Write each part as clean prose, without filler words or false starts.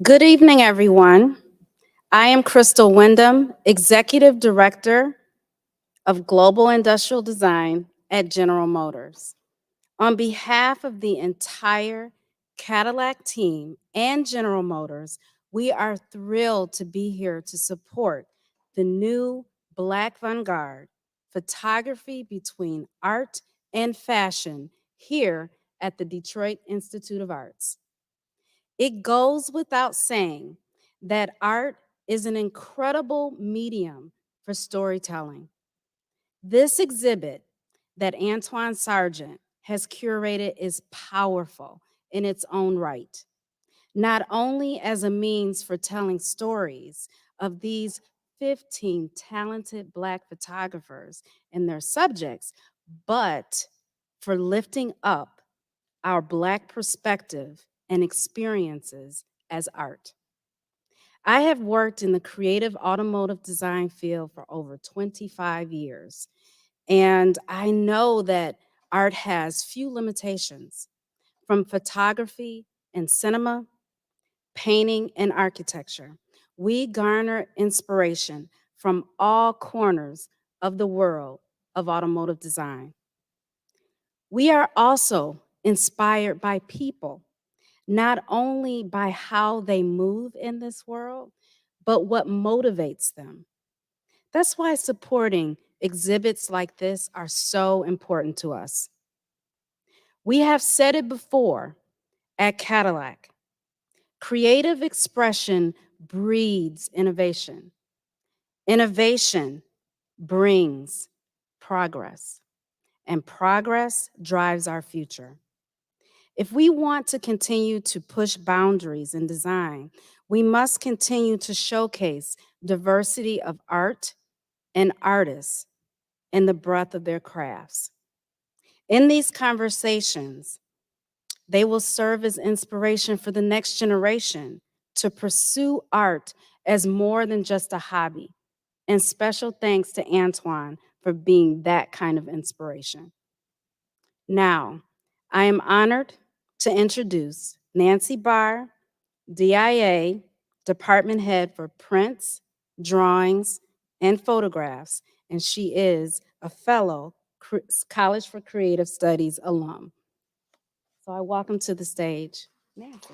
Good evening, everyone. I am Crystal Wyndham, Executive Director of Global Industrial Design at General Motors. On behalf of the entire Cadillac team and General Motors, we are thrilled to be here to support the new Black Vanguard, photography between art and fashion here at the Detroit Institute of Arts. It goes without saying that art is an incredible medium for storytelling. This exhibit that Antwaun Sargent has curated is powerful in its own right, not only as a means for telling stories of these 15 talented Black photographers and their subjects, but for lifting up our Black perspective and experiences as art. I have worked in the creative automotive design field for over 25 years, and I know that art has few limitations, from photography and cinema, painting and architecture. We garner inspiration from all corners of the world of automotive design. We are also inspired by people, not only by how they move in this world, but what motivates them. That's why supporting exhibits like this are so important to us. We have said it before at Cadillac, creative expression breeds innovation. Innovation brings progress, and progress drives our future. If we want to continue to push boundaries in design, we must continue to showcase diversity of art and artists and the breadth of their crafts. In these conversations, they will serve as inspiration for the next generation to pursue art as more than just a hobby. And special thanks to Antwaun for being that kind of inspiration. Now, I am honored to introduce Nancy Barr, DIA, Department Head for Prints, Drawings, and Photographs, and she is a fellow College for Creative Studies alum. So I welcome to the stage, Nancy.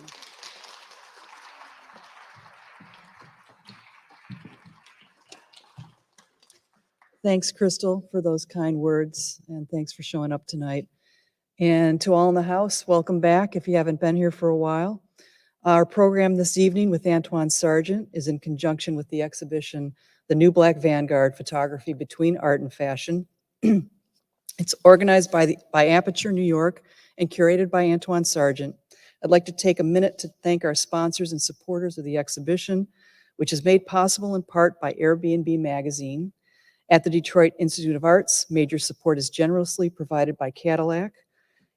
Thanks, Crystal, for those kind words, and thanks for showing up tonight. And to all in the house, welcome back if you haven't been here for a while. Our program this evening with Antwaun Sargent is in conjunction with the exhibition, The New Black Vanguard, Photography Between Art and Fashion. It's organized by Aperture New York and curated by Antwaun Sargent. I'd like to take a minute to thank our sponsors and supporters of the exhibition, which is made possible in part by Airbnb Magazine. At the Detroit Institute of Arts, major support is generously provided by Cadillac,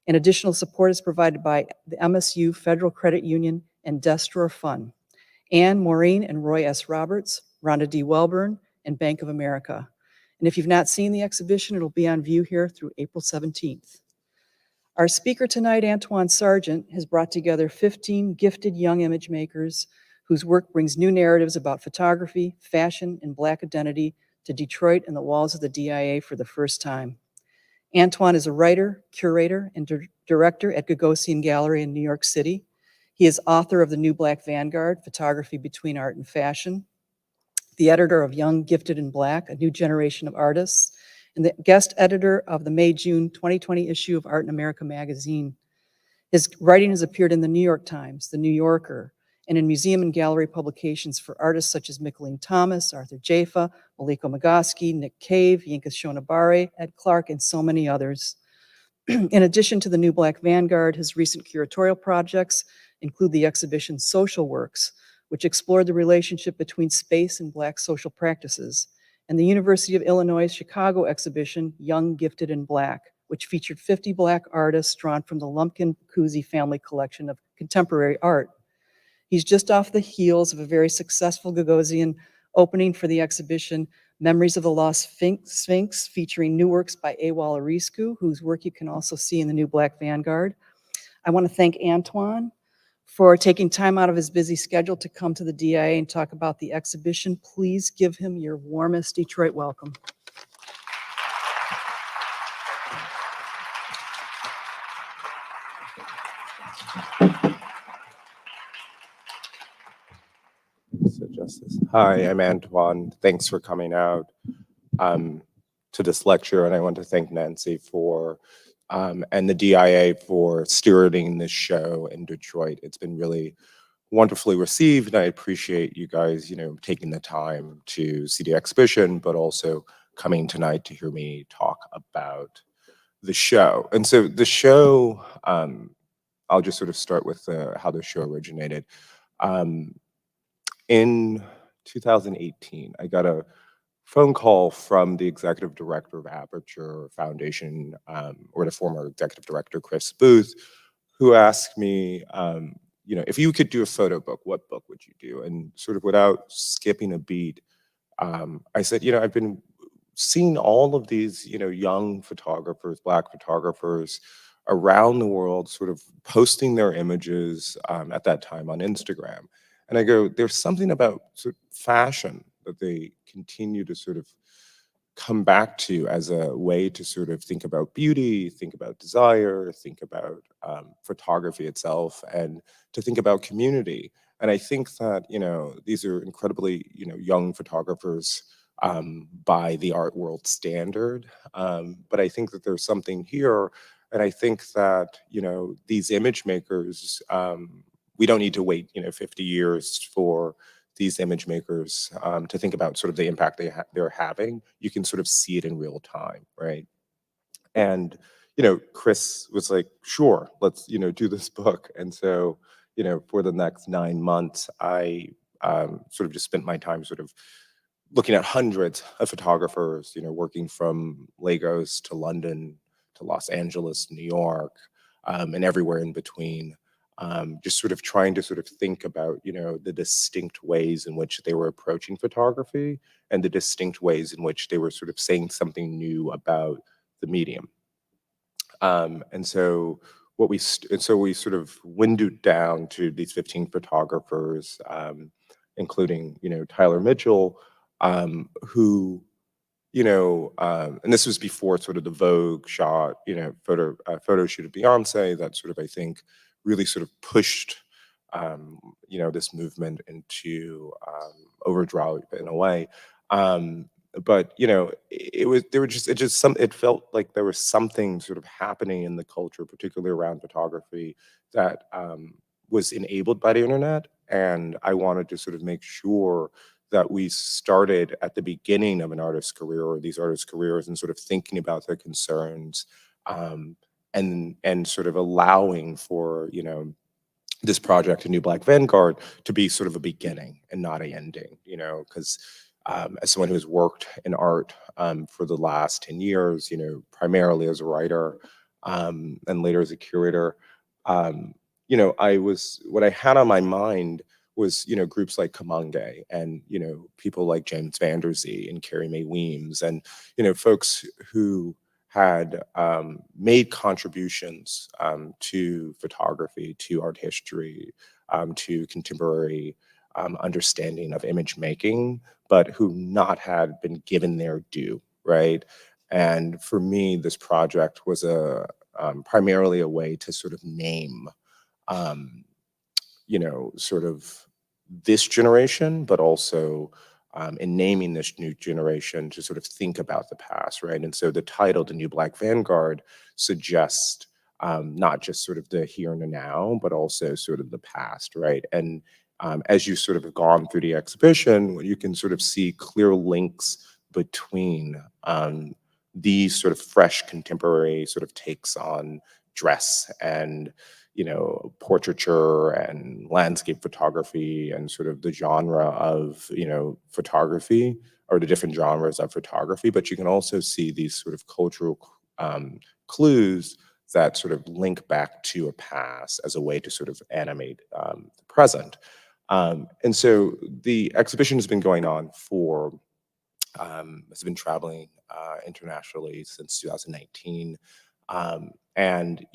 and additional support is provided by the MSU Federal Credit Union and Destor Fund, and Maureen and Roy S. Roberts, Rhonda D. Welburn, and Bank of America. And if you've not seen the exhibition, it'll be on view here through April 17th. Our speaker tonight, Antwaun Sargent, has brought together 15 gifted young image makers whose work brings new narratives about photography, fashion, and Black identity to Detroit and the walls of the DIA for the first time. Antwaun is a writer, curator, and director at Gagosian Gallery in New York City. He is author of The New Black Vanguard, Photography Between Art and Fashion, the editor of Young, Gifted, and Black, A New Generation of Artists, and the guest editor of the May-June 2020 issue of Art in America magazine. His writing has appeared in the New York Times, The New Yorker, and in museum and gallery publications for artists such as Mickaleen Thomas, Arthur Jaffa, Maliko Magaski, Nick Cave, Yinka Shonabare, Ed Clark, and so many others. In addition to the New Black Vanguard, his recent curatorial projects include the exhibition Social Works, which explored the relationship between space and Black social practices, and the University of Illinois Chicago exhibition Young, Gifted, and Black, which featured 50 Black artists drawn from the Lumpkin-Kuzi family collection of contemporary art. He's just off the heels of a very successful Gagosian opening for the exhibition Memories of the Lost Sphinx, featuring new works by Ewal Arisku, whose work you can also see in the New Black Vanguard. I want to thank Antwaun for taking time out of his busy schedule to come to the DIA and talk about the exhibition. Please give him your warmest Detroit welcome. So Justice. Hi, I'm Antwaun. Thanks for coming out to this lecture, and I want to thank Nancy for and the DIA for stewarding this show in Detroit. It's been really wonderfully received, and I appreciate you guys, taking the time to see the exhibition, but also coming tonight to hear me talk about the show. And so the show, I'll just sort of start with how the show originated. In 2018, I got a phone call from the executive director of Aperture Foundation, or the former executive director, Chris Booth, who asked me, if you could do a photo book, what book would you do? And sort of without skipping a beat, I said, I've been seeing all of these, young photographers, Black photographers around the world sort of posting their images at that time on Instagram. And I go, there's something about sort of fashion that they continue to sort of come back to as a way to sort of think about beauty, think about desire, think about photography itself, and to think about community. And I think that, these are incredibly, young photographers by the art world standard. But I think that there's something here. And I think that, these image makers, we don't need to wait, 50 years for these image makers to think about sort of the impact they're having. You can sort of see it in real time, right? And, Chris was like, sure, let's, do this book. And so, for the next 9 months, I sort of just spent my time sort of looking at hundreds of photographers, working from Lagos to London to Los Angeles, New York, and everywhere in between. Just sort of trying to sort of think about, the distinct ways in which they were approaching photography and the distinct ways in which they were sort of saying something new about the medium. And so we sort of windowed down to these 15 photographers, including, Tyler Mitchell, who, and this was before sort of the Vogue shot, photo shoot of Beyonce that sort of, I think, really sort of pushed, this movement into overdrive in a way. But it felt like there was something sort of happening in the culture, particularly around photography, that was enabled by the internet. And I wanted to sort of make sure that we started at the beginning of an artist's career or these artists' careers and sort of thinking about their concerns, and sort of allowing for, this project, A New Black Vanguard, to be sort of a beginning and not a ending, because as someone who has worked in art for the last 10 years, primarily as a writer and later as a curator, what I had on my mind was, groups like Kamange and, people like James Van Der Zee and Carrie Mae Weems and, folks who had made contributions to photography, to art history, to contemporary understanding of image making, but who not had been given their due, right? And for me, this project was primarily a way to sort of name, sort of this generation, but also in naming this new generation to sort of think about the past, right? And so the title, The New Black Vanguard, suggests not just sort of the here and the now, but also sort of the past, right? And as you sort of have gone through the exhibition, you can sort of see clear links between these sort of fresh contemporary sort of takes on dress and, portraiture and landscape photography and sort of the genre of, photography, or the different genres of photography. But you can also see these sort of cultural clues that sort of link back to a past as a way to sort of animate the present. And so the exhibition has been going on for, has been traveling internationally since 2019. And,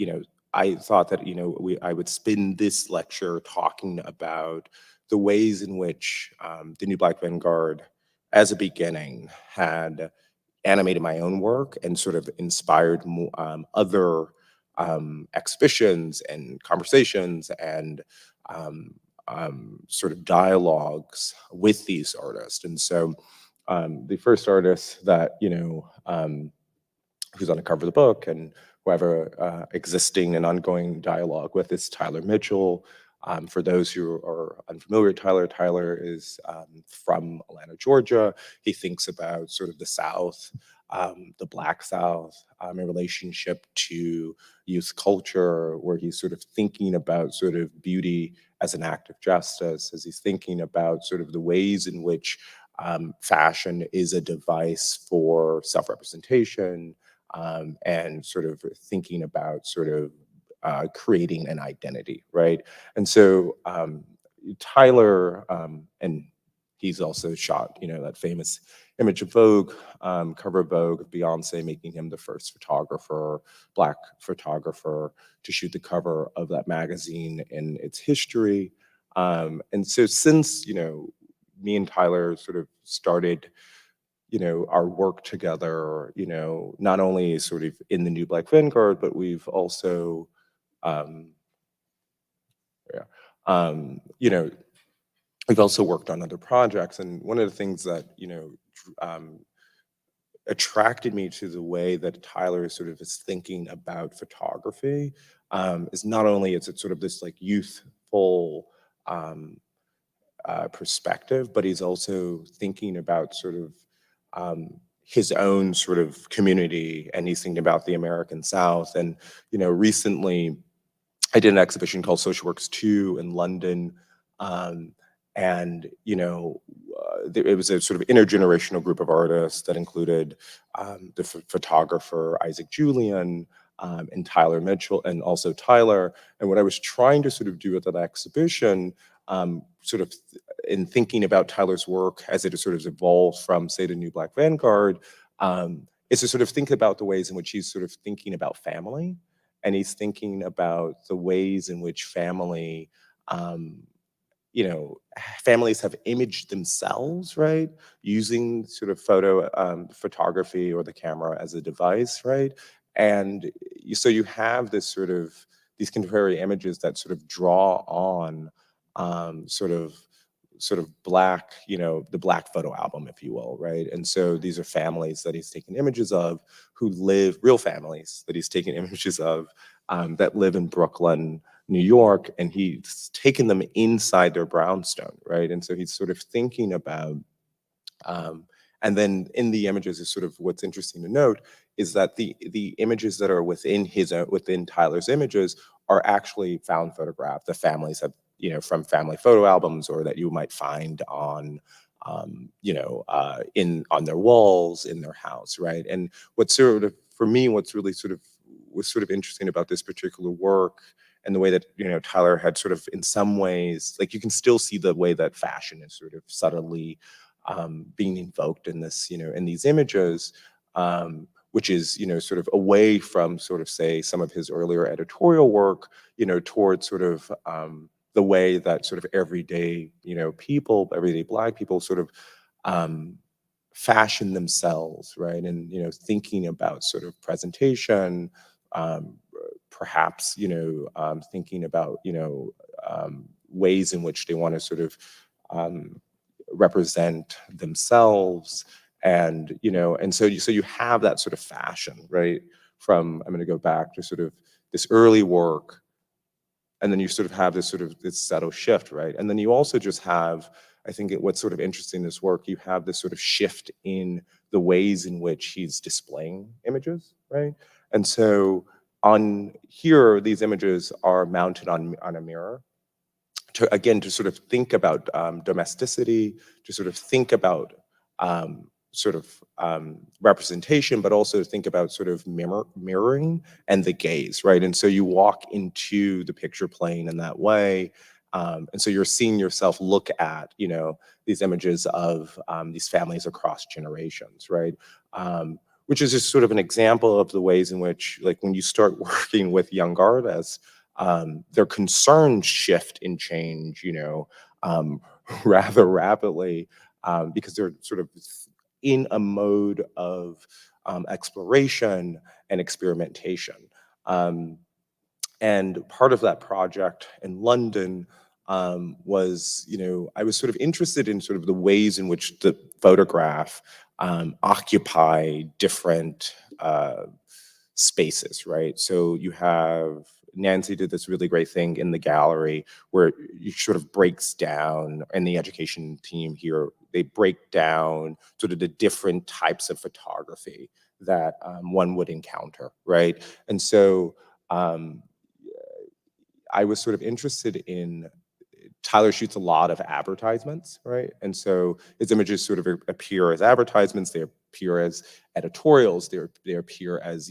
I thought that, I would spend this lecture talking about the ways in which the New Black Vanguard, as a beginning, had animated my own work and sort of inspired other exhibitions and conversations and sort of dialogues with these artists. And so the first artist that, who's on the cover of the book and who I have a existing and ongoing dialogue with is Tyler Mitchell. For those who are unfamiliar with Tyler, Tyler is from Atlanta, Georgia. He thinks about sort of the South, the Black South, in relationship to youth culture, where he's sort of thinking about sort of beauty as an act of justice, as he's thinking about sort of the ways in which fashion is a device for self-representation, and sort of thinking about sort of creating an identity, right? And so Tyler, and he's also shot, that famous image of Vogue, cover of Vogue of Beyonce, making him the first photographer, Black photographer, to shoot the cover of that magazine in its history. And so since, me and Tyler sort of started, our work together, not only sort of in the New Black Vanguard, but we've also, yeah, we've also worked on other projects. And one of the things that, attracted me to the way that Tyler sort of is thinking about photography, is not only is it sort of this like youthful perspective, but he's also thinking about sort of his own sort of community, and he's thinking about the American South. And, recently I did an exhibition called Social Works 2 in London. And, it was a sort of intergenerational group of artists that included the photographer Isaac Julian, and Tyler Mitchell, and also Tyler. And what I was trying to sort of do with that exhibition, sort of in thinking about Tyler's work as it sort of evolved from, say, the New Black Vanguard, is to sort of think about the ways in which he's sort of thinking about family. And he's thinking about the ways in which family, families have imaged themselves, right? Using sort of photography or the camera as a device, right? And so you have this sort of, these contemporary images that sort of draw on sort of Black, the Black photo album, if you will, right? And so these are families that he's taken images of who live, real families that he's taken images of, that live in Brooklyn, New York, and he's taken them inside their brownstone, right? And so he's sort of thinking about, and then in the images is sort of what's interesting to note is that the images that are within within Tyler's images are actually found photographs that families have, from family photo albums, or that you might find on, on their walls in their house, right? And what's sort of, for me, what's really sort of was sort of interesting about this particular work, and the way that, Tyler had sort of, in some ways, like you can still see the way that fashion is sort of subtly being invoked in this, in these images, which is, sort of away from sort of, say, some of his earlier editorial work, towards sort of the way that sort of everyday, people, everyday Black people sort of fashion themselves, right? And, thinking about sort of presentation, perhaps, thinking about, ways in which they want to sort of represent themselves. And, and so you have that sort of fashion, right? From, I'm going to go back to sort of this early work, And then you sort of have this subtle shift, right? And then you also just have, I think what's sort of interesting in this work, you have this sort of shift in the ways in which he's displaying images, right? And so on here, these images are mounted on a mirror, to sort of think about domesticity, to sort of think about representation, but also think about sort of mirroring and the gaze, right? And so you walk into the picture plane in that way. And so you're seeing yourself look at, these images of these families across generations, right? Which is just sort of an example of the ways in which, like, when you start working with young artists, their concerns shift and change, rather rapidly, because they're sort of in a mode of exploration and experimentation. And part of that project in London was, I was sort of interested in sort of the ways in which the photograph occupy different spaces, right? So you have, Nancy did this really great thing in the gallery where it sort of breaks down, and the education team here, they break down sort of the different types of photography that one would encounter, right? And so I was sort of interested in, Tyler shoots a lot of advertisements, right? And so his images sort of appear as advertisements, they appear as editorials, they appear as,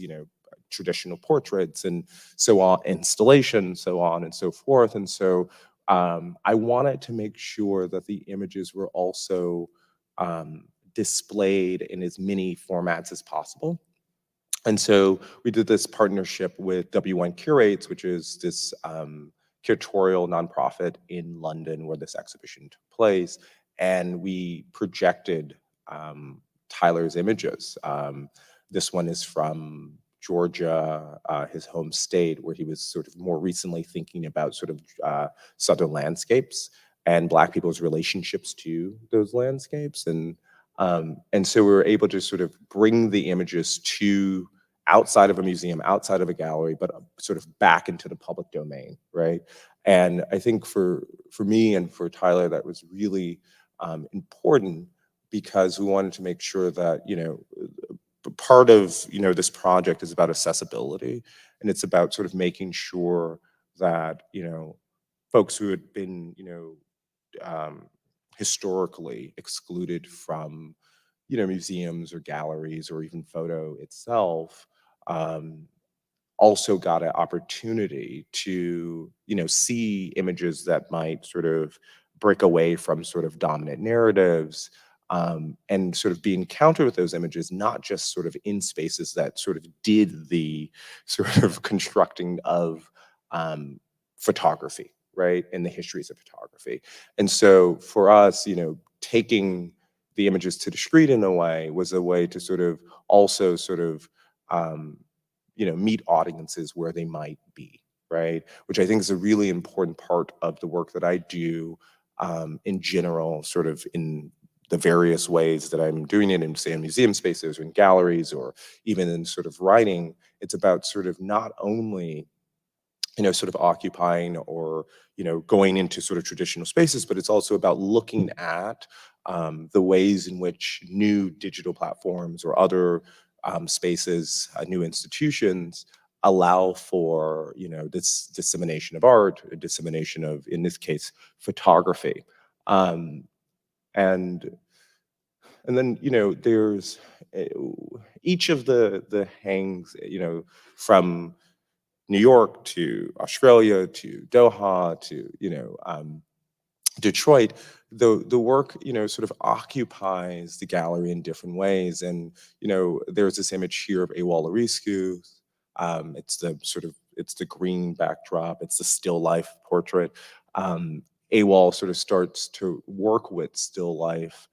traditional portraits and so on, installations, so on and so forth. And so I wanted to make sure that the images were also displayed in as many formats as possible. And so we did this partnership with W1 Curates, which is this curatorial nonprofit in London where this exhibition took place. And we projected Tyler's images. This one is from Georgia, his home state, where he was sort of more recently thinking about sort of Southern landscapes and Black people's relationships to those landscapes. And so we were able to sort of bring the images to outside of a museum, outside of a gallery, but sort of back into the public domain, right? And I think for me and for Tyler, that was really important, because we wanted to make sure that, part of, this project is about accessibility, and it's about sort of making sure that, folks who had been, historically excluded from, museums or galleries or even photo itself, also got an opportunity to, see images that might sort of break away from sort of dominant narratives, and sort of be encountered with those images, not just sort of in spaces that sort of did the sort of constructing of photography, right, and the histories of photography. And so for us, taking the images to the street in a way was a way to sort of also sort of meet audiences where they might be, right? Which I think is a really important part of the work that I do in general, sort of in the various ways that I'm doing it in, say, in museum spaces or in galleries or even in sort of writing. It's about sort of not only, sort of occupying or, going into sort of traditional spaces, but it's also about looking at the ways in which new digital platforms or other spaces, new institutions allow for, this dissemination of art, a dissemination of, in this case, photography. And then, there's each of the hangs, from New York to Australia to Doha to, Detroit, the work, sort of occupies the gallery in different ways. And, there's this image here of Awal Arisku. It's the green backdrop. It's the still life portrait. Awal sort of starts to work with still life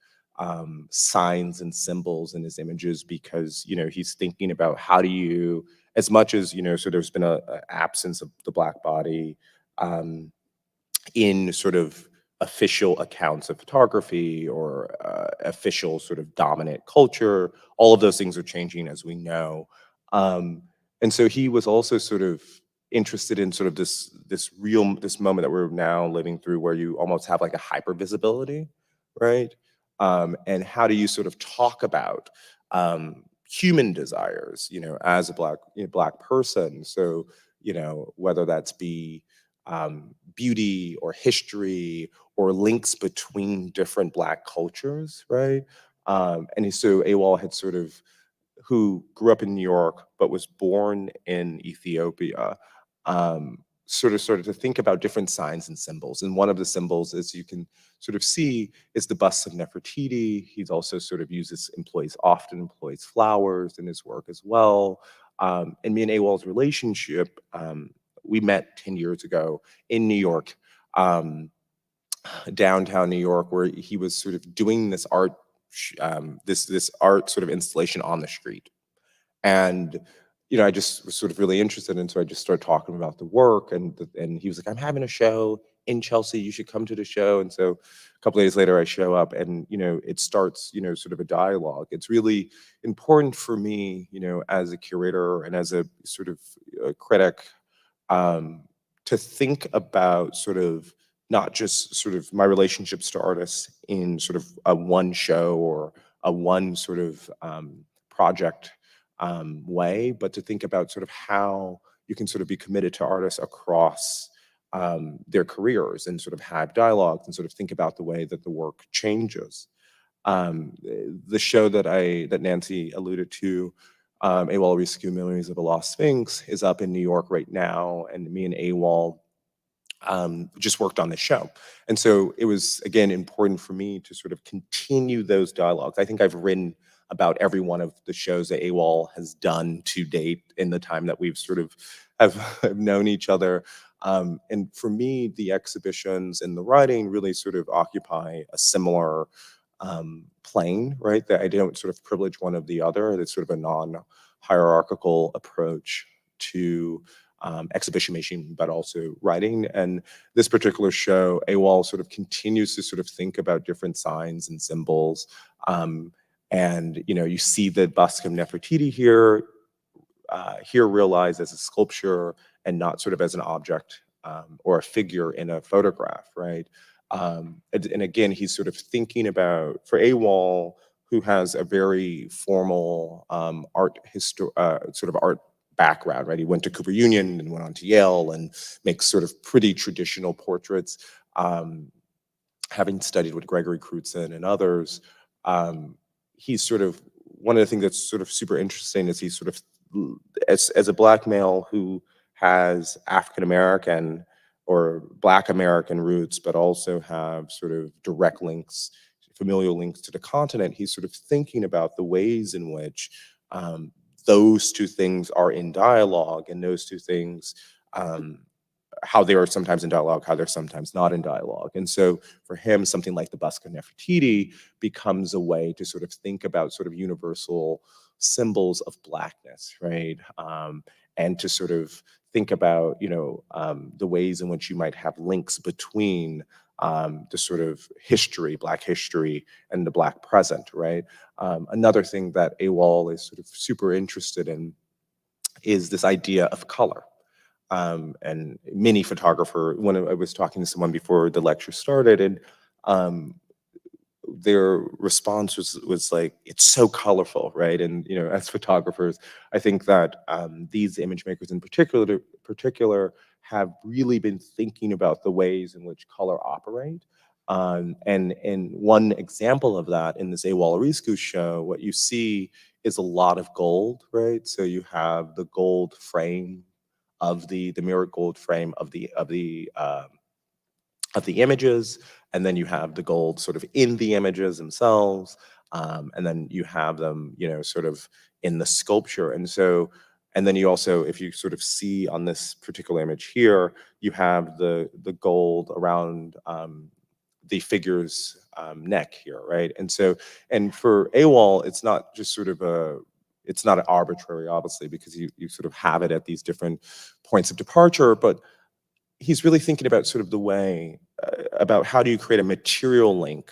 signs and symbols in his images, because, he's thinking about how do you, as much as, so there's been a absence of the Black body in sort of official accounts of photography or official sort of dominant culture. All of those things are changing, as we know. And so he was also sort of interested in sort of this moment that we're now living through, where you almost have like a hyper visibility, right? And how do you sort of talk about human desires, as a black person? So, whether that's be beauty or history or links between different black cultures, right? And so AWOL had sort of, who grew up in New York but was born in Ethiopia, sort of started to think about different signs and symbols. And one of the symbols, as you can sort of see, is the bust of Nefertiti. He's also sort of often employs flowers in his work as well. And me and AWOL's relationship, we met 10 years ago in New York, downtown New York, where he was sort of doing this art, this art sort of installation on the street. And I just was sort of really interested, and so I just started talking about the work, and he was like, "I'm having a show in Chelsea. You should come to the show." And so a couple of days later, I show up, and it starts, sort of a dialogue. It's really important for me, as a curator and as a sort of a critic, to think about sort of not just sort of my relationships to artists in sort of a one show or a one sort of project way, but to think about sort of how you can sort of be committed to artists across their careers, and sort of have dialogues, and sort of think about the way that the work changes. The show that Nancy alluded to, AWOL Rescue Memories of a Lost Sphinx, is up in New York right now, and me and AWOL just worked on the show. And so it was, again, important for me to sort of continue those dialogues. I think I've written about every one of the shows that AWOL has done to date in the time that we've sort of have known each other. And for me, the exhibitions and the writing really sort of occupy a similar plane, right? That I don't sort of privilege one of the other. It's sort of a non-hierarchical approach to exhibition making, but also writing. And this particular show, AWOL sort of continues to sort of think about different signs and symbols. And you see the bust of Nefertiti here realized as a sculpture and not sort of as an object or a figure in a photograph, right? And again, he's sort of thinking about, for AWOL, who has a very formal sort of art background, right? He went to Cooper Union and went on to Yale and makes sort of pretty traditional portraits. Having studied with Gregory Crutzen and others, he's sort of, one of the things that's sort of super interesting is he's sort of, as a Black male who has African American or Black American roots, but also have sort of direct links, familial links to the continent, he's sort of thinking about the ways in which those two things are in dialogue, and those two things, how they are sometimes in dialogue, how they're sometimes not in dialogue. And so for him, something like the Bust of Nefertiti becomes a way to sort of think about sort of universal symbols of Blackness, right? And to sort of think about, the ways in which you might have links between the sort of history, Black history, and the Black present, right? Another thing that AWOL is sort of super interested in is this idea of color. And many photographer, when I was talking to someone before the lecture started, and their response was like, it's so colorful, right? And as photographers, I think that these image makers in particular have really been thinking about the ways in which color operate. And one example of that in this AWOL Rescue show, what you see is a lot of gold, right? So you have the gold frame of the mirrored gold frame of the images, and then you have the gold sort of in the images themselves, and then you have them, sort of in the sculpture. And then you also, if you sort of see on this particular image here, you have the gold around the figure's neck here, right? And for AWOL, it's not just sort of it's not arbitrary, obviously, because you sort of have it at these different points of departure, but he's really thinking about sort of the way, about how do you create a material link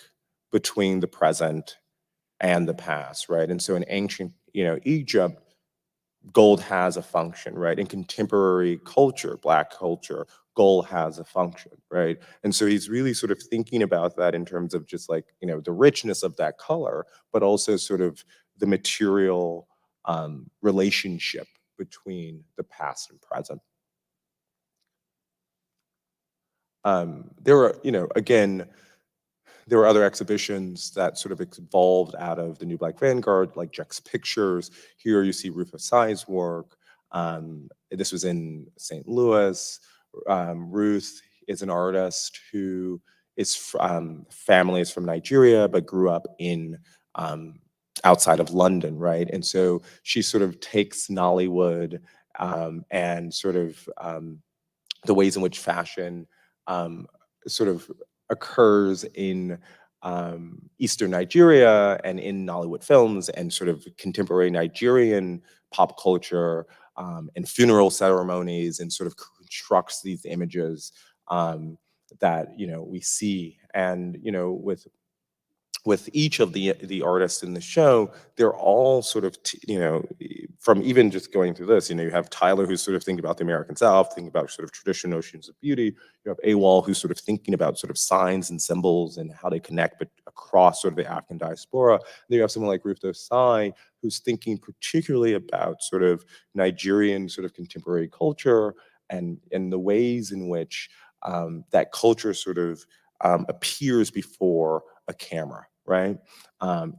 between the present and the past, right? And so in ancient, Egypt, gold has a function, right? In contemporary culture, Black culture, gold has a function, right? And so he's really sort of thinking about that in terms of just like, the richness of that color, but also sort of the material relationship between the past and present. There were, again, there were other exhibitions that sort of evolved out of the New Black Vanguard, like Jack's Pictures. Here you see Ruth Asai's work. This was in St. Louis. Ruth is an artist who is family is from Nigeria, but grew up in outside of London, right? And so she sort of takes Nollywood and sort of the ways in which fashion sort of occurs in Eastern Nigeria and in Nollywood films and sort of contemporary Nigerian pop culture and funeral ceremonies, and sort of constructs these images that we see. And with each of the artists in the show, they're all sort of, from even just going through this, you have Tyler, who's sort of thinking about the American South, thinking about sort of traditional notions of beauty. You have Awal, who's sort of thinking about sort of signs and symbols and how they connect but across sort of the African diaspora. Then you have someone like Ruth Osai, who's thinking particularly about sort of Nigerian sort of contemporary culture and the ways in which that culture sort of appears before a camera, right?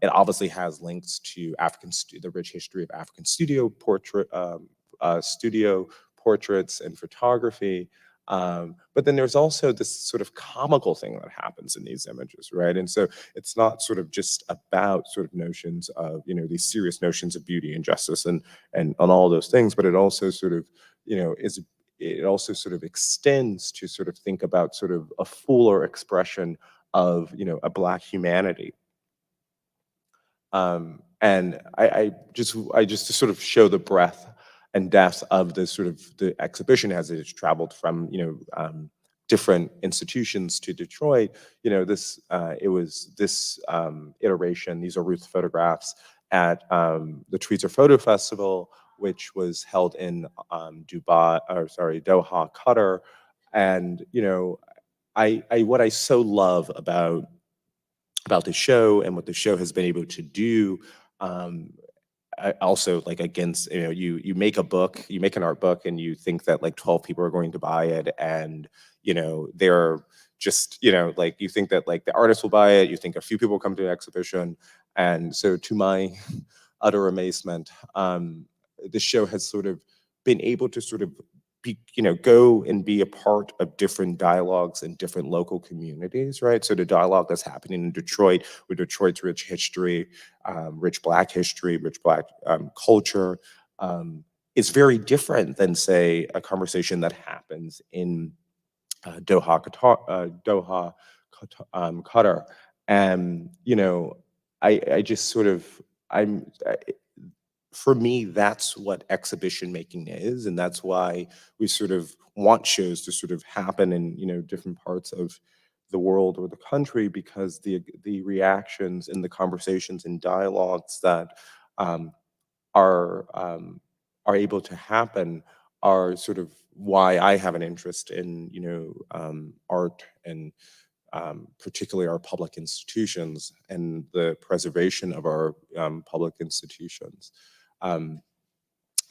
It obviously has links to the rich history of African studio portraits and photography. But then there's also this sort of comical thing that happens in these images, right? And so it's not sort of just about sort of notions of, these serious notions of beauty and justice and all those things, but it also sort of, it also sort of extends to sort of think about sort of a fuller expression of, a Black humanity. And I just to sort of show the breadth and depth of the sort of the exhibition as it has traveled from different institutions to Detroit. It was this iteration. These are Ruth's photographs at the Tweezer Photo Festival, which was held in Doha, Qatar. And what I so love about the show and what the show has been able to do. Also, like, against, you make a book, you make an art book, and you think that like 12 people are going to buy it, and they're just, like, you think that like the artist will buy it, you think a few people will come to an exhibition, and so to my utter amazement, the show has sort of been able to sort of go and be a part of different dialogues in different local communities, right? So the dialogue that's happening in Detroit, with Detroit's rich history, rich Black history, rich Black culture, is very different than, say, a conversation that happens in Doha, Qatar. And I just sort of for me, that's what exhibition making is, and that's why we sort of want shows to sort of happen in different parts of the world or the country, because the reactions and the conversations and dialogues that are able to happen are sort of why I have an interest in art and particularly our public institutions and the preservation of our public institutions. Um,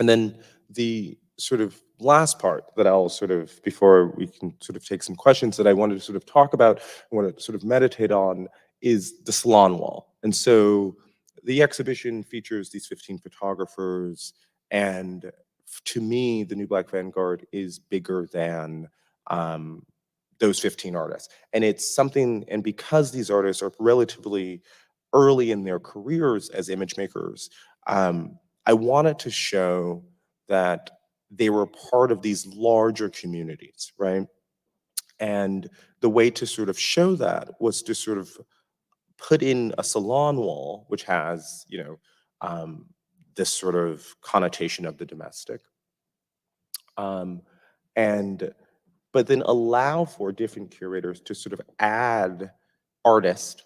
and then the sort of last part that I'll sort of, before we can sort of take some questions, that I wanted to sort of talk about, I want to sort of meditate on, is the salon wall. And so the exhibition features these 15 photographers, and to me, the New Black Vanguard is bigger than those 15 artists. And it's something, and because these artists are relatively early in their careers as image makers, I wanted to show that they were part of these larger communities, right? And the way to sort of show that was to sort of put in a salon wall, which has, this sort of connotation of the domestic. And but then allow for different curators to sort of add artists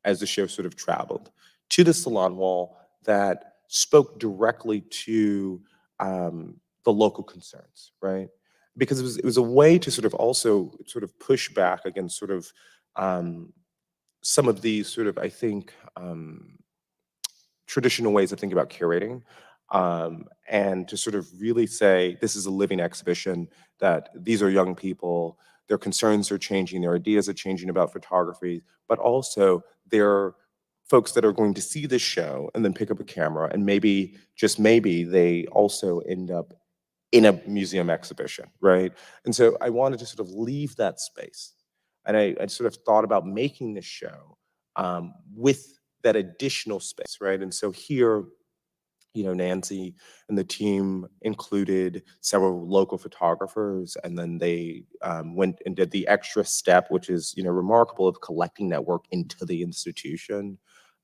as the show sort of traveled to the salon wall that spoke directly to the local concerns, right? Because it was a way to sort of also sort of push back against sort of some of these sort of, I think, traditional ways of thinking about curating, and to sort of really say this is a living exhibition, that these are young people, their concerns are changing, their ideas are changing about photography, but also they're folks that are going to see this show and then pick up a camera, and maybe, just maybe, they also end up in a museum exhibition, right? And so I wanted to sort of leave that space. And I sort of thought about making this show with that additional space, right? And so here, Nancy and the team included several local photographers, and then they went and did the extra step, which is, remarkable, of collecting that work into the institution.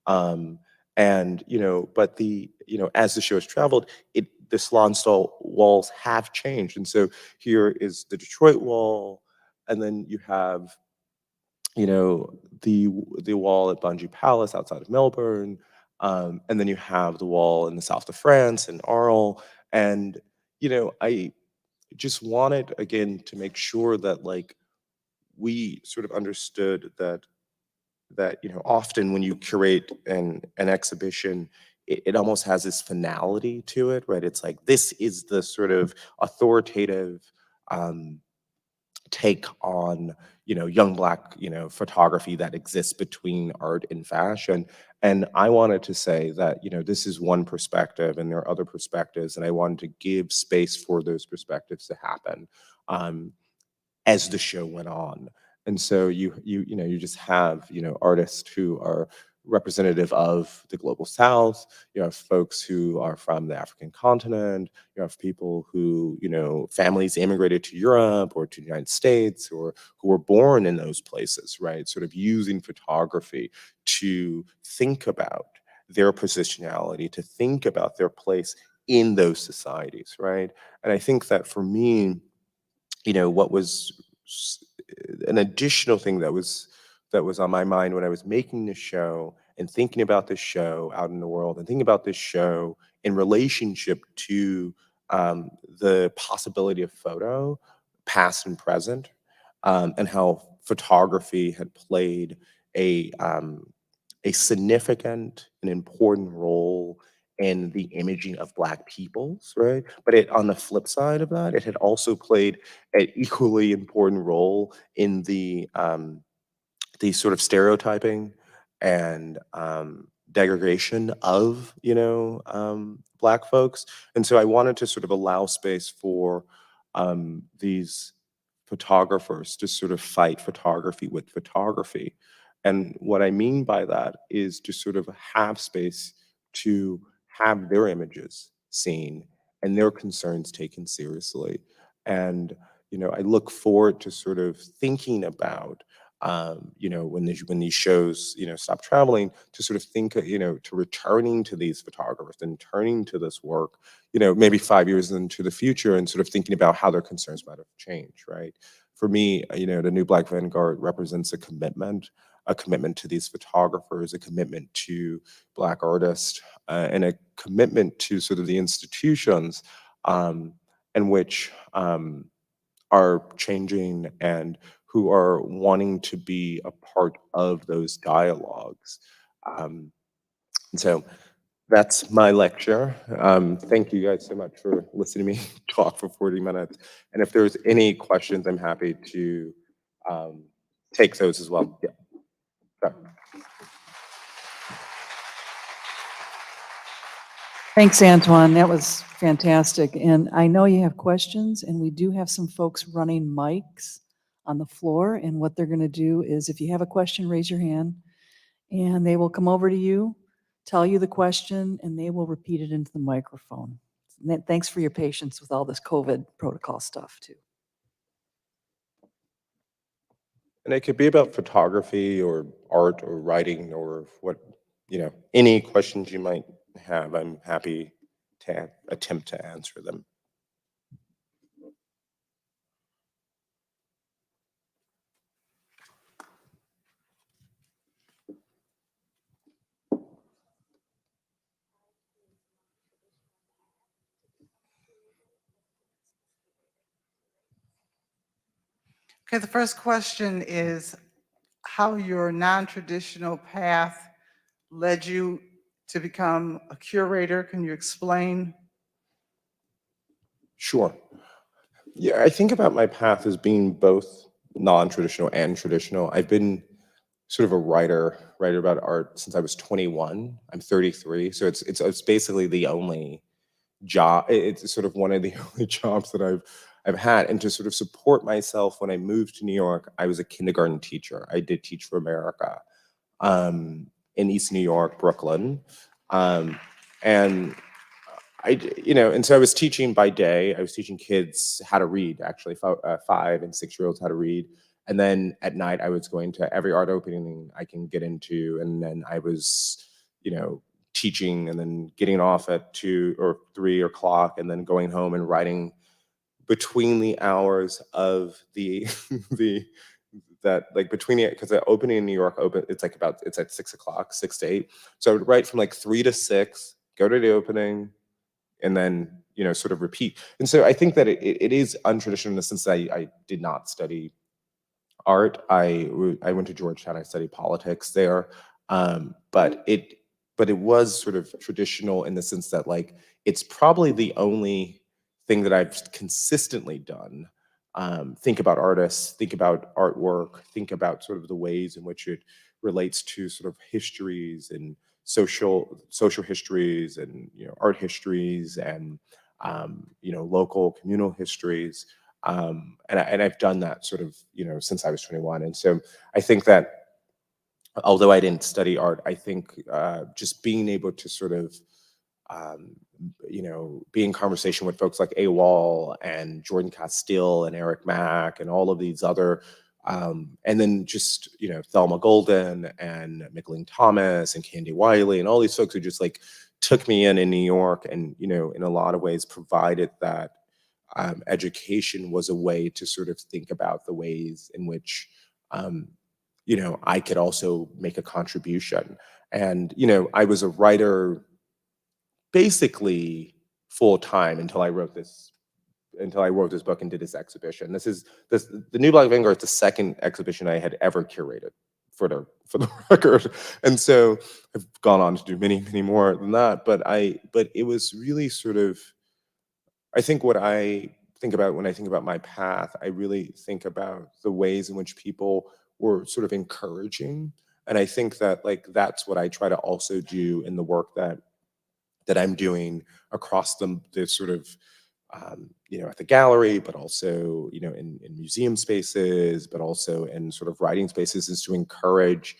And, but as the show has traveled, the salon style walls have changed. And so here is the Detroit wall, and then you have, the wall at Bungee Palace outside of Melbourne, and then you have the wall in the south of France in Arles. And, I just wanted, again, to make sure that, like, we sort of understood that often when you curate an exhibition, it almost has this finality to it, right? It's like, this is the sort of authoritative take on young Black photography that exists between art and fashion. And I wanted to say that this is one perspective, and there are other perspectives, and I wanted to give space for those perspectives to happen as the show went on. And so you just have artists who are representative of the global South. You have folks who are from the African continent. You have people who families immigrated to Europe or to the United States, or who were born in those places, right? Sort of using photography to think about their positionality, to think about their place in those societies, right? And I think that for me, what was an additional thing that was on my mind when I was making this show and thinking about this show out in the world, and thinking about this show in relationship to the possibility of photo, past and present, and how photography had played a significant and important role in the imaging of Black peoples, right? But on the flip side of that, it had also played an equally important role in the sort of stereotyping and degradation of Black folks. And so I wanted to sort of allow space for these photographers to sort of fight photography with photography. And what I mean by that is to sort of have space to have their images seen and their concerns taken seriously. And I look forward to sort of thinking about when these shows stop traveling, to sort of think to returning to these photographers and turning to this work maybe 5 years into the future, and sort of thinking about how their concerns might have changed, right? For me, the New Black Vanguard represents a commitment to these photographers, a commitment to Black artists, and a commitment to sort of the institutions in which are changing, and who are wanting to be a part of those dialogues. And so that's my lecture. Thank you guys so much for listening to me talk for 40 minutes. And if there's any questions, I'm happy to take those as well. Yeah. Sorry. Thanks, Antwaun. That was fantastic. And I know you have questions, and we do have some folks running mics on the floor. And what they're going to do is, if you have a question, raise your hand, and they will come over to you, tell you the question, and they will repeat it into the microphone. Thanks for your patience with all this COVID protocol stuff, too. And it could be about photography or art or writing or any questions you might have. I'm happy to attempt to answer them. Okay, the first question is how your non-traditional path led you to become a curator. Can you explain? Sure. Yeah, I think about my path as being both non-traditional and traditional. I've been sort of a writer about art since I was 21. I'm 33, so it's basically the only job. It's sort of one of the only jobs that I've had. And to sort of support myself when I moved to New York, I was a kindergarten teacher. I did Teach for America in East New York, Brooklyn, and and so I was teaching by day. I was teaching kids how to read, actually, 5 and 6 year olds how to read. And then at night, I was going to every art opening I can get into. And then I was, teaching and then getting off at 2 or 3 o'clock and then going home and writing between the hours of the, between it, because the opening in New York it's at 6 o'clock, 6 to 8. So I would write from like 3 to 6, go to the opening, and then sort of repeat. And so I think that it is untraditional in the sense that I did not study art. I went to Georgetown. I studied politics there, but it was sort of traditional in the sense that it's probably the only thing that I've consistently done. Think about artists, think about artwork, think about sort of the ways in which it relates to sort of histories and social histories and art histories and local communal histories. And I've done that sort of since I was 21. And so I think that although I didn't study art, I think just being able to sort of be in conversation with folks like AWOL and Jordan Castile and Eric Mack and all of these other, and then just, Thelma Golden and Micheline Thomas and Candy Wiley and all these folks who just took me in New York and, in a lot of ways provided that education was a way to sort of think about the ways in which, I could also make a contribution. And, I was a writer basically full time until I wrote this book and did this exhibition. The New Black Vanguard is the second exhibition I had ever curated for the record. And so I've gone on to do many, many more than that. But it was really sort of, I think what I think about when I think about my path, I really think about the ways in which people were sort of encouraging. And I think that that's what I try to also do in the work that I'm doing across the sort of, at the gallery, but also, in museum spaces, but also in sort of writing spaces, is to encourage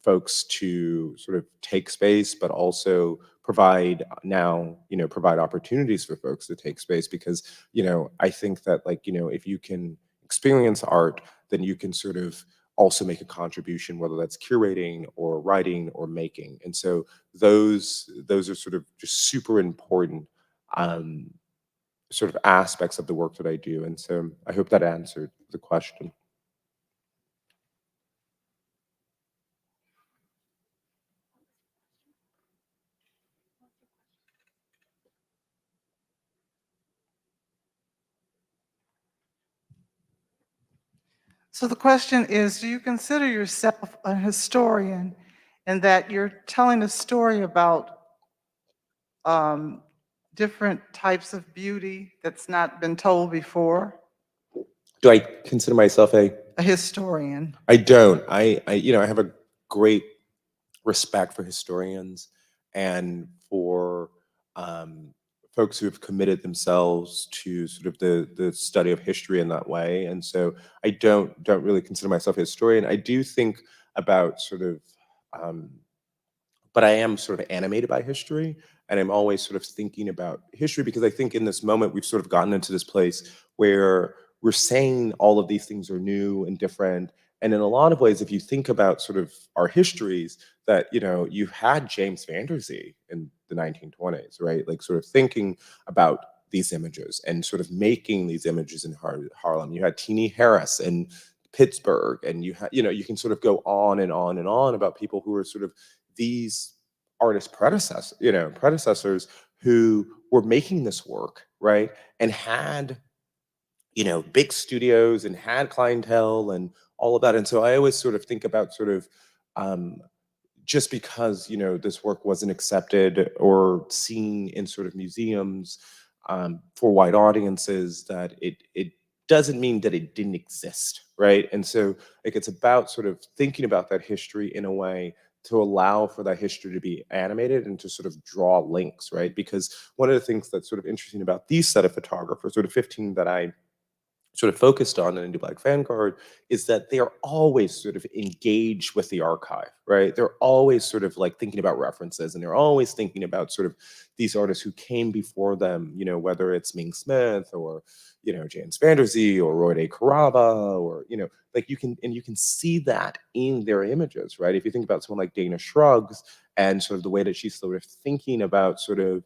folks to sort of take space, but also provide opportunities for folks to take space. Because, I think that if you can experience art, then you can sort of also make a contribution, whether that's curating or writing or making. And so those are sort of just super important sort of aspects of the work that I do. And so I hope that answered the question. So the question is, do you consider yourself a historian in that you're telling a story about different types of beauty that's not been told before? Do I consider myself A historian. I don't. I have a great respect for historians and for folks who have committed themselves to sort of the study of history in that way. And so I don't really consider myself a historian. I do think about sort of, but I am sort of animated by history, and I'm always sort of thinking about history, because I think in this moment we've sort of gotten into this place where we're saying all of these things are new and different. And in a lot of ways, if you think about sort of our histories, that you had James Van Der Zee in the 1920s, right? Like sort of thinking about these images and sort of making these images in Harlem. You had Teenie Harris in Pittsburgh, and you had, you can sort of go on and on and on about people who were sort of these artist predecessors who were making this work, right? And had big studios and had clientele and all of that. And so I always sort of think about sort of, um, just because this work wasn't accepted or seen in sort of museums for wide audiences, that it doesn't mean that it didn't exist, right? And so like it's about sort of thinking about that history in a way to allow for that history to be animated and to sort of draw links, right? Because one of the things that's sort of interesting about these set of photographers, sort of 15 that I sort of focused on in Indie Black Vanguard, is that they are always sort of engaged with the archive, right? They're always sort of like thinking about references, and they're always thinking about sort of these artists who came before them, whether it's Ming Smith or, James Van Der Zee or Roy de Carraba, or, like you can see that in their images, right? If you think about someone like Dana Shrugs and sort of the way that she's sort of thinking about sort of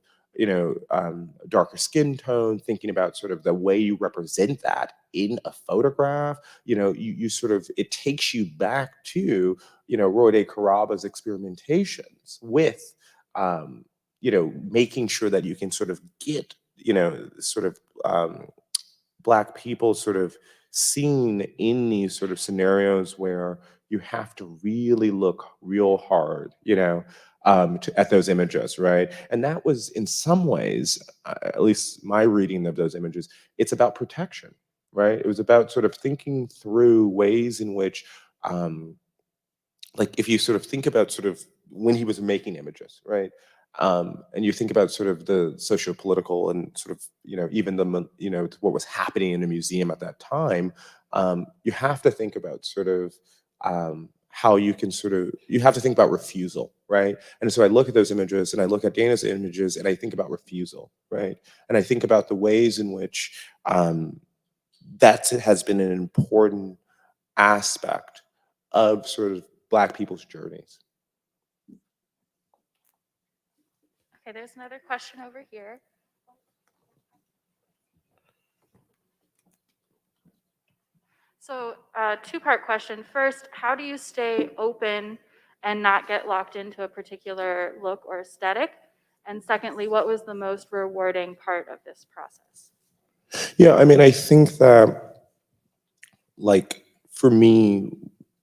darker skin tone, thinking about sort of the way you represent that in a photograph, you sort of, it takes you back to, Roy de Carraba's experimentations with, making sure that you can sort of get, sort of Black people sort of seen in these sort of scenarios where you have to really look real hard, at those images, right? And that was in some ways, at least my reading of those images, it's about protection, right? It was about sort of thinking through ways in which, like if you sort of think about sort of when he was making images, right? And you think about sort of the socio-political and sort of, even what was happening in the museum at that time, you have to think about sort of how you can sort of, you have to think about refusal, right? And so I look at those images and I look at Dana's images and I think about refusal, right? And I think about the ways in which that has been an important aspect of sort of Black people's journeys. Okay, there's another question over here. So, two-part question. First, how do you stay open and not get locked into a particular look or aesthetic? And secondly, what was the most rewarding part of this process? Yeah, I mean, I think that, like, for me,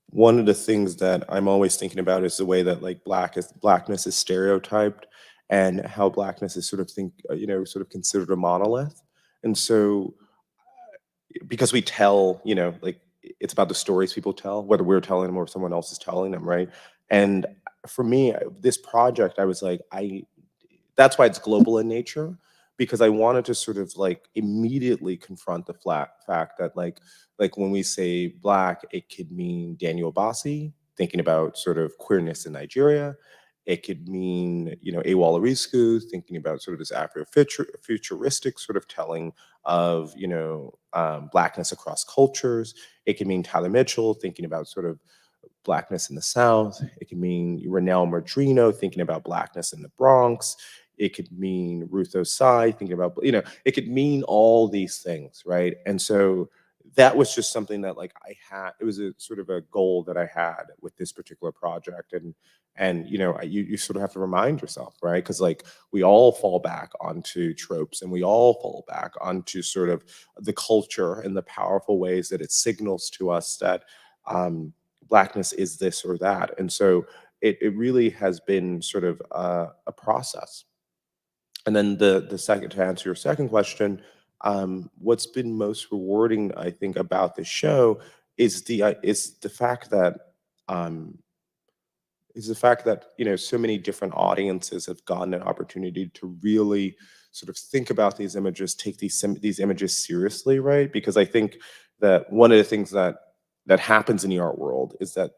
one of the things that I'm always thinking about is the way that like blackness is stereotyped, and how blackness is sort of sort of considered a monolith. And so because we tell, like it's about the stories people tell, whether we're telling them or someone else is telling them, right? And for me, this project, I was like, that's why it's global in nature, because I wanted to sort of like immediately confront the fact that like when we say Black, it could mean Daniel Bassi, thinking about sort of queerness in Nigeria. It could mean, Awala Risku, thinking about sort of this Afro-futuristic sort of telling of, Blackness across cultures. It could mean Tyler Mitchell, thinking about sort of Blackness in the South. It can mean Renelle Madrino, thinking about Blackness in the Bronx. It could mean Ruth Osai, thinking about, it could mean all these things, right? And so that was just something that like I had, it was a sort of a goal that I had with this particular project. And you sort of have to remind yourself, right? Because like we all fall back onto tropes, and we all fall back onto sort of the culture and the powerful ways that it signals to us that Blackness is this or that. And so it really has been sort of a process. And then the second, to answer your second question, what's been most rewarding, I think, about the show is the fact that um, so many different audiences have gotten an opportunity to really sort of think about these images, take these images seriously, right? Because I think that one of the things that happens in the art world is that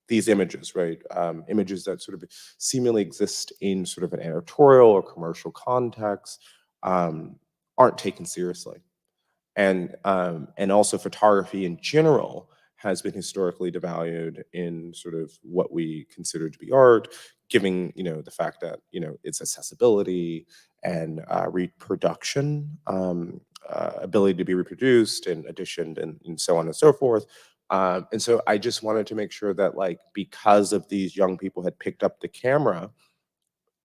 these images, right? Images that sort of seemingly exist in sort of an editorial or commercial context, aren't taken seriously. And also photography in general has been historically devalued in sort of what we consider to be art, giving the fact that its accessibility and reproduction, ability to be reproduced and additioned and so on and so forth. And so I just wanted to make sure that like because of these young people had picked up the camera,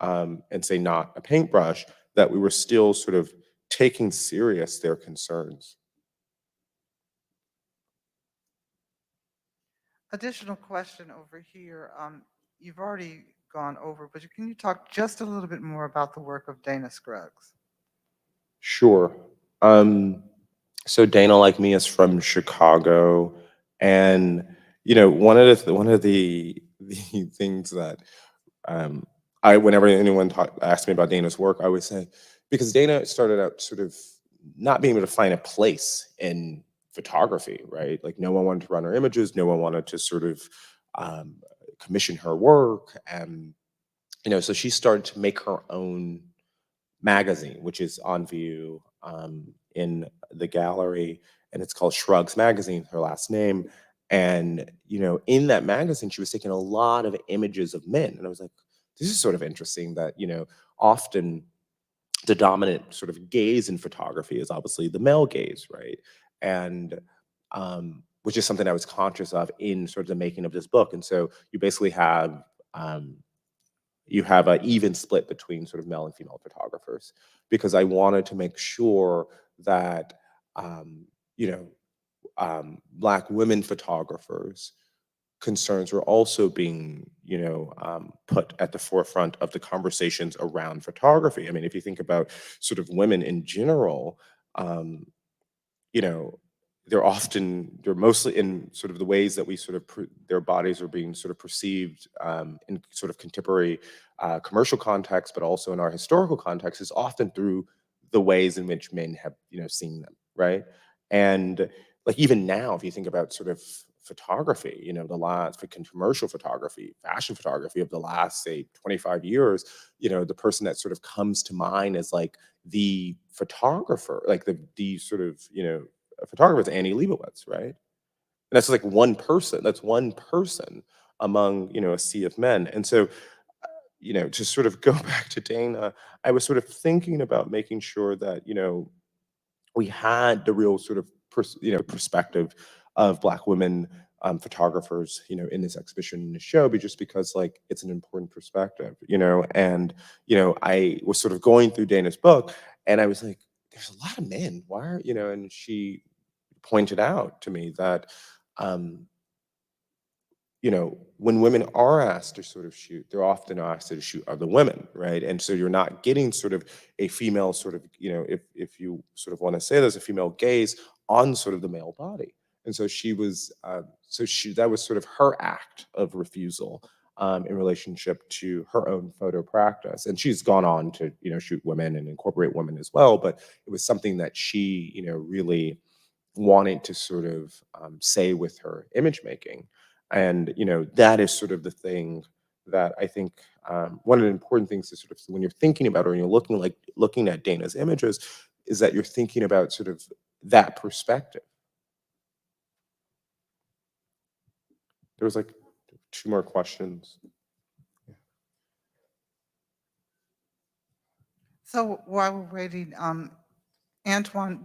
and say not a paintbrush, that we were still sort of taking serious their concerns. Additional question over here. You've already gone over, but can you talk just a little bit more about the work of Dana Scruggs? Sure. So Dana, like me, is from Chicago, and one of the things that um, whenever anyone asked me about Dana's work, I would say, because Dana started out sort of not being able to find a place in photography, right? Like no one wanted to run her images, no one wanted to sort of um, commission her work, and so she started to make her own magazine, which is on view in the gallery, and it's called Shrugs Magazine, her last name. And in that magazine, she was taking a lot of images of men, and I was like, this is sort of interesting that often the dominant sort of gaze in photography is obviously the male gaze, right? And which is something I was conscious of in sort of the making of this book. And so you basically have um, an even split between sort of male and female photographers, because I wanted to make sure that um, you know Black women photographers' concerns were also being put at the forefront of the conversations around photography. I mean, if you think about sort of women in general, um, you know, they're mostly in sort of the ways that we sort of their bodies are being sort of perceived in sort of contemporary commercial context, but also in our historical context, is often through the ways in which men have seen them, right? And like even now, if you think about sort of photography, the last commercial photography, fashion photography of the last, say, 25 years, the person that sort of comes to mind is like the photographer, like the sort of photographer is Annie Leibovitz, right? And that's like one person. That's one person among a sea of men. And so, to sort of go back to Dana, I was sort of thinking about making sure that we had the real sort of perspective of Black women photographers, in this exhibition, in the show, but just because like it's an important perspective, and I was sort of going through Dana's book, and I was like, there's a lot of men. Why are And she pointed out to me that um, when women are asked to sort of shoot, they're often asked to shoot other women, right? And so you're not getting sort of a female sort of, if you sort of want to say there's a female gaze on sort of the male body. And so that was sort of her act of refusal in relationship to her own photo practice. And she's gone on to, shoot women and incorporate women as well. But it was something that she, really wanted to sort of say with her image making. And that is sort of the thing that I think one of the important things is sort of when you're thinking about or you're looking at Dana's images, is that you're thinking about sort of that perspective. There was like two more questions. So while we're waiting, Antwaun,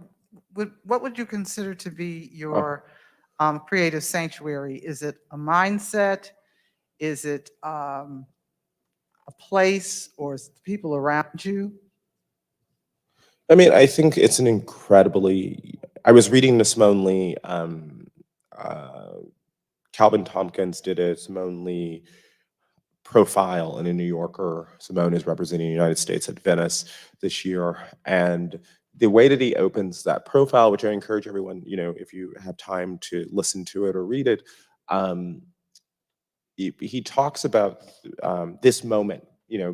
what would you consider to be your creative sanctuary? Is it a mindset? Is it a place, or is it the people around you? I mean, I think it's an incredibly. I was reading the Simone Lee. Calvin Tompkins did a Simone Lee profile in a New Yorker. Simone is representing the United States at Venice this year, and the way that he opens that profile, which I encourage everyone, if you have time to listen to it or read it, he talks about this moment,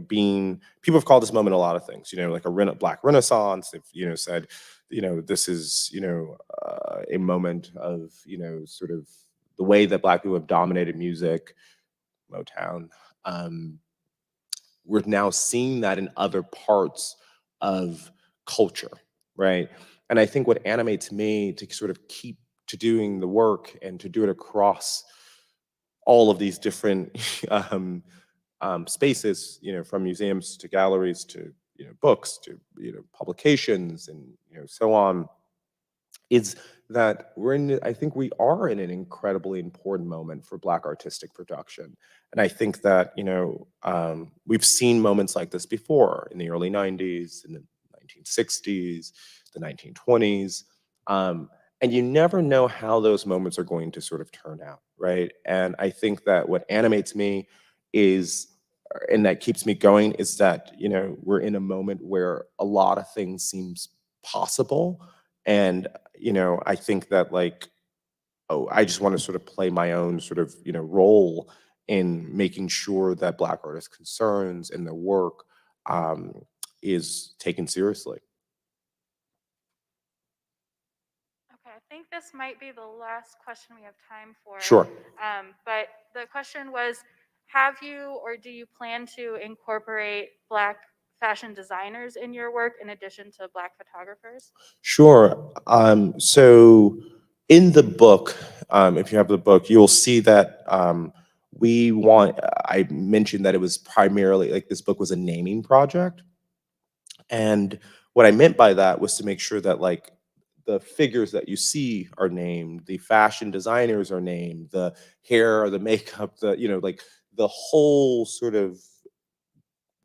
being, people have called this moment a lot of things, like a Black Renaissance. They've, said, this is, a moment of, sort of the way that Black people have dominated music, Motown. We're now seeing that in other parts of culture, right? And I think what animates me to sort of keep to doing the work and to do it across all of these different spaces, from museums to galleries to books to publications and so on, is that I think we are in an incredibly important moment for Black artistic production. And I think that, we've seen moments like this before in the early 90s, in the 1960s, the 1920s. And you never know how those moments are going to sort of turn out, right? And I think that what animates me is, and that keeps me going, is that, you know, we're in a moment where a lot of things seems possible. And, you know, I think that like, oh, I just want to sort of play my own sort of, you know, role in making sure that Black artists' concerns and their work um, is taken seriously. Okay, I think this might be the last question we have time for. Sure. But the question was, have you or do you plan to incorporate Black fashion designers in your work in addition to Black photographers? Sure. So in the book, if you have the book, you'll see that I mentioned that it was primarily like this book was a naming project. And what I meant by that was to make sure that like the figures that you see are named, the fashion designers are named, the hair, the makeup, the, you know, like the whole sort of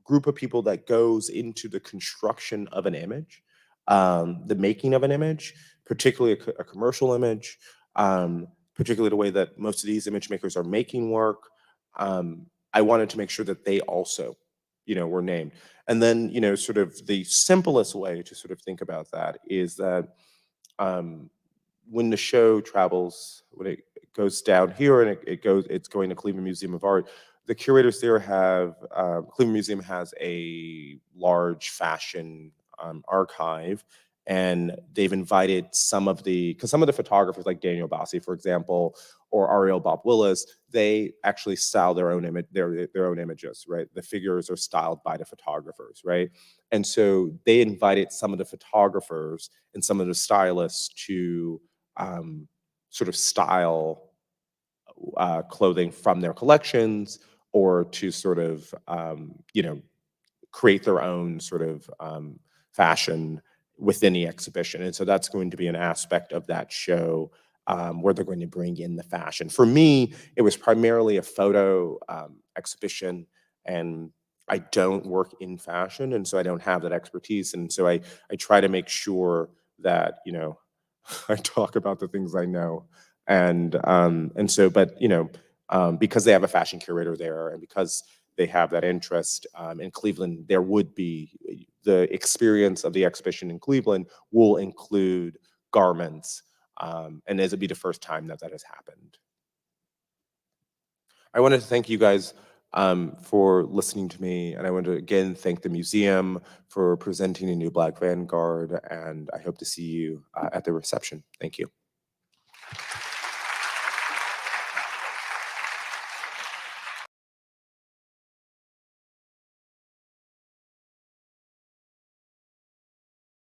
group of people that goes into the construction of an image, the making of an image, particularly a commercial image, particularly the way that most of these image makers are making work. I wanted to make sure that they also, you know, were named. And then, you know, sort of the simplest way to sort of think about that is that um, when the show travels, when it goes down here and it's going to Cleveland Museum of Art, the curators there have, Cleveland Museum has a large fashion archive, and they've invited because some of the photographers like Daniel Bassi, for example, or Ariel Bob Willis, they actually style their own image, their own images, right? The figures are styled by the photographers, right? And so they invited some of the photographers and some of the stylists to sort of style clothing from their collections, or to sort of you know, create their own sort of fashion within the exhibition. And so that's going to be an aspect of that show, where they're going to bring in the fashion. For me, it was primarily a photo exhibition, and I don't work in fashion, and so I don't have that expertise. And so I try to make sure that, you know, I talk about the things I know. And so, but you know, because they have a fashion curator there, and because they have that interest in Cleveland, there would be the experience of the exhibition in Cleveland will include garments, and this would be the first time that that has happened. I wanted to thank you guys for listening to me, and I want to again thank the museum for presenting a new Black Vanguard, and I hope to see you at the reception. Thank you.